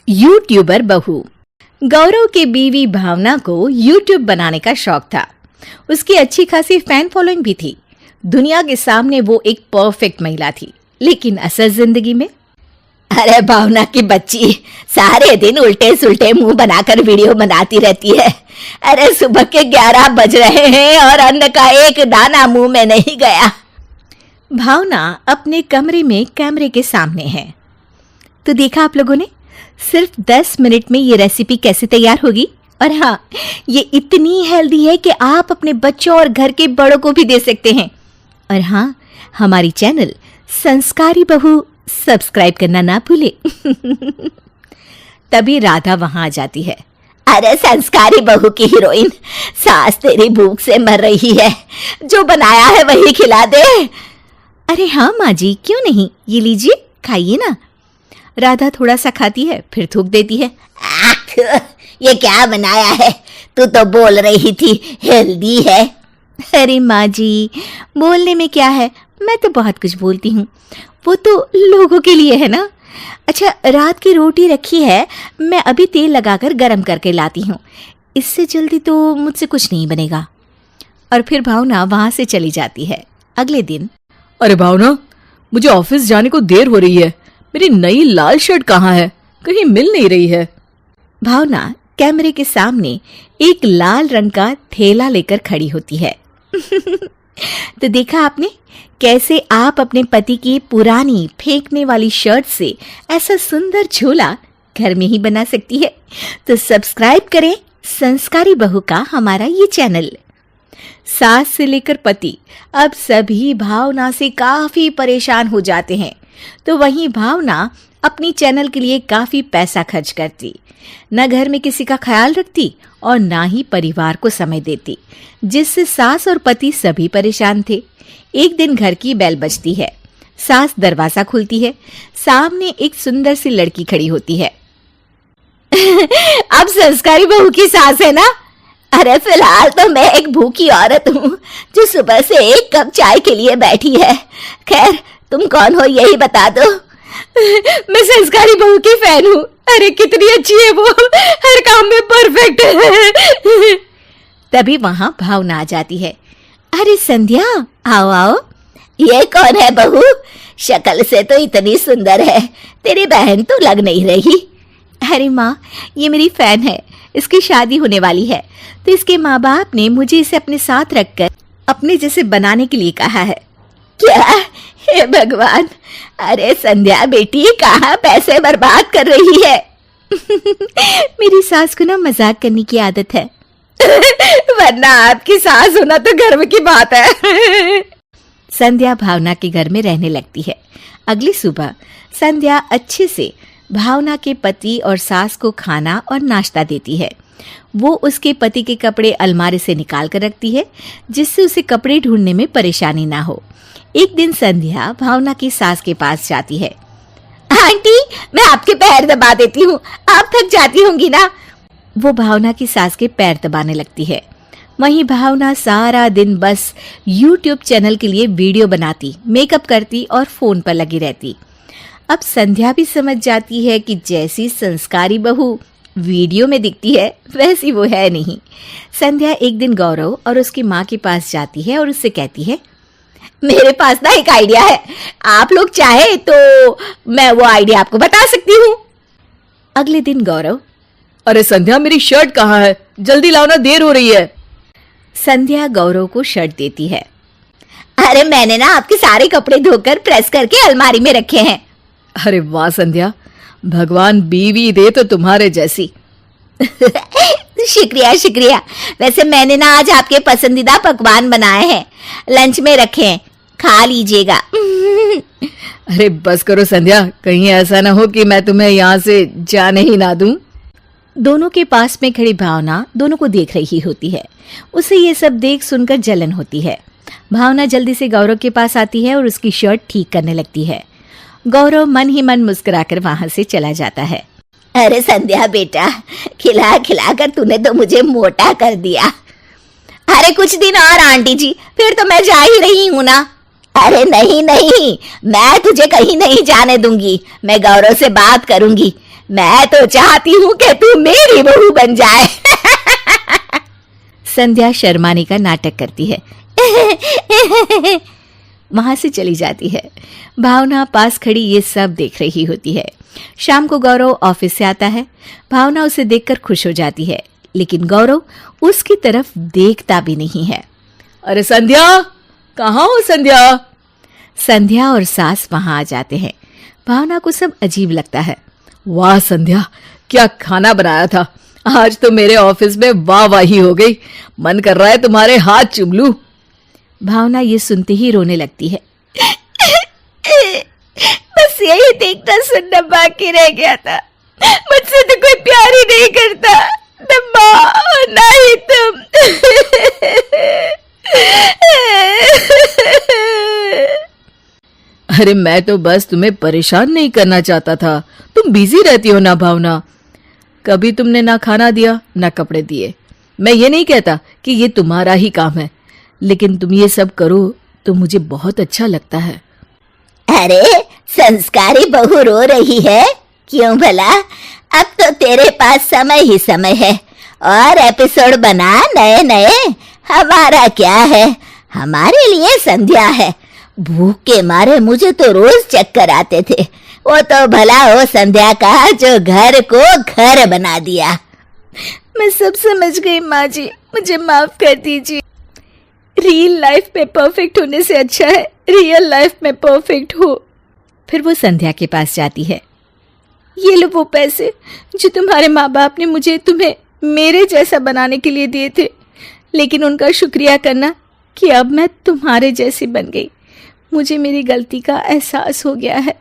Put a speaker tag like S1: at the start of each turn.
S1: YouTuber बहू। गौरव की बीवी भावना को यूट्यूब बनाने का शौक था। उसकी अच्छी खासी फैन फॉलोइंग भी थी। दुनिया के सामने वो एक परफेक्ट महिला थी, लेकिन असल जिंदगी में
S2: अरे भावना की बच्ची सारे दिन उल्टे सुल्टे मुंह बनाकर वीडियो बनाती रहती है। अरे सुबह के 11 बज रहे हैं और अन्न का एक दाना मुंह में नहीं गया।
S1: भावना अपने कमरे में कैमरे के सामने है। तो देखा आप लोगों ने, सिर्फ 10 मिनट में ये रेसिपी कैसे तैयार होगी। और हाँ, ये इतनी हेल्दी है कि आप अपने बच्चों और घर के बड़ों को भी दे सकते हैं। और हाँ, हमारी चैनल संस्कारी बहू सब्सक्राइब करना ना भूले। तभी राधा वहां आ जाती है।
S2: अरे संस्कारी बहू की हीरोइन, सास तेरी भूख से मर रही है, जो बनाया है वही खिला दे।
S1: अरे हाँ माँ जी, क्यों नहीं, ये लीजिए खाइए ना। राधा थोड़ा सा खाती है, फिर थूक देती है।
S2: आख, ये क्या बनाया है? तू तो बोल रही थी हेल्दी है।
S1: अरे माँ जी, बोलने में क्या है, मैं तो बहुत कुछ बोलती हूँ, वो तो लोगों के लिए है ना। अच्छा, रात की रोटी रखी है, मैं अभी तेल लगाकर गरम करके लाती हूँ, इससे जल्दी तो मुझसे कुछ नहीं बनेगा। और फिर भावना वहां से चली जाती है। अगले दिन,
S3: अरे भावना, मुझे ऑफिस जाने को देर हो रही है, मेरी नई लाल शर्ट कहाँ है? कहीं मिल नहीं रही है।
S1: भावना कैमरे के सामने एक लाल रंग का थैला लेकर खड़ी होती है। तो देखा आपने कैसे आप अपने पति की पुरानी फेंकने वाली शर्ट से ऐसा सुंदर झोला घर में ही बना सकती है। तो सब्सक्राइब करें संस्कारी बहू का हमारा ये चैनल। सास से लेकर पति अब सभी भावना से काफी परेशान हो जाते हैं। तो वहीं भावना अपनी चैनल के लिए काफी पैसा खर्च करती, न घर में किसी का ख्याल रखती और ना ही परिवार को समय देती, जिससे सास और पति सभी परेशान थे। एक दिन घर की बेल बजती है। सास दरवाजा खोलती है। सामने एक सुंदर सी लड़की खड़ी होती है।
S2: अब संस्कारी बहू की सास है ना? अरे फिलहाल तो मैं एक भूखी औरत हूँ जो सुबह से एक कप चाय के लिए बैठी है। खैर, तुम कौन हो यही बता दो।
S1: मैं संस्कारी बहू की फैन हूँ। अरे कितनी अच्छी है वो, हर काम में परफेक्ट है। तभी वहां भावना आ जाती है। अरे संध्या, आओ आओ।
S2: ये कौन है बहू? शक्ल से तो इतनी सुंदर है, तेरी बहन तो लग नहीं रही।
S1: अरे माँ, ये मेरी फैन है, इसकी शादी होने वाली है, तो इसके माँ बाप ने मुझे इसे अपने साथ रखकर अपने जैसे बनाने के लिए कहा है।
S2: क्या? हे भगवान! अरे संध्या बेटी, कहाँ पैसे बर्बाद कर रही है?
S1: मेरी सास को ना मजाक करने की आदत है।
S2: वरना आपकी सास होना तो गर्व की बात है।
S1: संध्या भावना के घर में रहने लगती है। अगली सुबह संध्या अच्छे से भावना के पति और सास को खाना और नाश्ता देती है। वो उसके पति के कपड़े अलमारी से निकाल कर रखती है, जिससे उसे कपड़े ढूंढने में परेशानी ना हो। एक दिन संध्या भावना की सास के पास जाती है।
S2: आंटी, मैं आपके पैर दबा देती हूँ, आप थक जाती होंगी ना।
S1: वो भावना की सास के पैर दबाने लगती है। वहीं भावना सारा दिन बस यूट्यूब चैनल के लिए वीडियो बनाती, मेकअप करती और फोन पर लगी रहती। अब संध्या भी समझ जाती है कि जैसी संस्कारी बहू वीडियो में दिखती है, वैसी वो है नहीं। संध्या एक दिन गौरव और उसकी माँ के पास जाती है और उससे कहती है,
S2: मेरे पास ना एक आइडिया है, आप लोग चाहे तो मैं वो आइडिया आपको बता सकती हूँ।
S1: अगले दिन गौरव,
S3: अरे संध्या, मेरी शर्ट कहाँ है? जल्दी लाओ ना, देर हो रही है।
S1: संध्या गौरव को शर्ट देती है।
S2: अरे मैंने ना आपके सारे कपड़े धोकर प्रेस करके अलमारी में रखे हैं।
S3: अरे वाह संध्या, भगवान बीवी दे तो तुम्हारे जैसी।
S2: शुक्रिया शुक्रिया। वैसे मैंने ना आज आपके पसंदीदा पकवान बनाए हैं, लंच में रखे हैं, खा लीजिएगा।
S3: अरे बस करो संध्या, कहीं ऐसा ना हो कि मैं तुम्हें यहाँ से जाने ही ना दूं।
S1: दोनों के पास में खड़ी भावना दोनों को देख रही होती है। उसे ये सब देख सुनकर जलन होती है। भावना जल्दी से गौरव के पास आती है और उसकी शर्ट ठीक करने लगती है। गौरव मन ही मन मुस्कुराकर वहां से चला जाता है।
S2: अरे संध्या बेटा, खिला खिला कर तूने तो मुझे मोटा कर दिया। अरे कुछ दिन और आंटी जी, फिर तो मैं जा ही रही हूँ ना। अरे नहीं नहीं, मैं तुझे कहीं नहीं जाने दूंगी। मैं गौरव से बात करूंगी, मैं तो चाहती हूँ कि तू मेरी बहू बन जाए।
S1: संध्या शर्माने का नाटक करती है। वहां से चली जाती है। भावना पास खड़ी ये सब देख रही होती है। शाम को गौरव ऑफिस से आता है। भावना उसे देखकर खुश हो जाती है, लेकिन गौरव उसकी तरफ देखता भी नहीं है।
S3: अरे संध्या, कहाँ हो संध्या?
S1: संध्या और सास वहां आ जाते हैं। भावना को सब अजीब लगता है।
S3: वाह संध्या, क्या खाना बनाया था। आज तो मेरे ऑफिस में वाहवाही हो गई। मन कर रहा है तुम्हारे हाथ चूम लूं।
S1: भावना ये सुनते ही रोने लगती है।
S2: बस यही देखना सुनना बाकी रह गया था। मुझसे तो कोई प्यार ही नहीं करता, न माँ ना ही तुम।
S3: अरे मैं तो बस तुम्हें परेशान नहीं करना चाहता था। तुम बिजी रहती हो ना भावना। कभी तुमने ना खाना दिया ना कपड़े दिए। मैं ये नहीं कहता कि ये तुम्हारा ही काम है, लेकिन तुम ये सब करो तो मुझे बहुत अच्छा लगता है।
S2: अरे संस्कारी बहू रो रही है, क्यों भला? अब तो तेरे पास समय ही समय है, और एपिसोड बना नए नए। हमारा क्या है, हमारे लिए संध्या है। भूख के मारे मुझे तो रोज चक्कर आते थे। वो तो भला हो संध्या का जो घर को घर बना दिया। मैं सब समझ गई माँ जी, मुझे माफ कर दीजिए। रियल लाइफ में परफेक्ट होने से अच्छा है रियल लाइफ में परफेक्ट हो।
S1: फिर वो संध्या के पास जाती है।
S2: ये लो वो पैसे जो तुम्हारे माँ बाप ने मुझे तुम्हें मेरे जैसा बनाने के लिए दिए थे, लेकिन उनका शुक्रिया करना कि अब मैं तुम्हारे जैसी बन गई। मुझे मेरी गलती का एहसास हो गया है।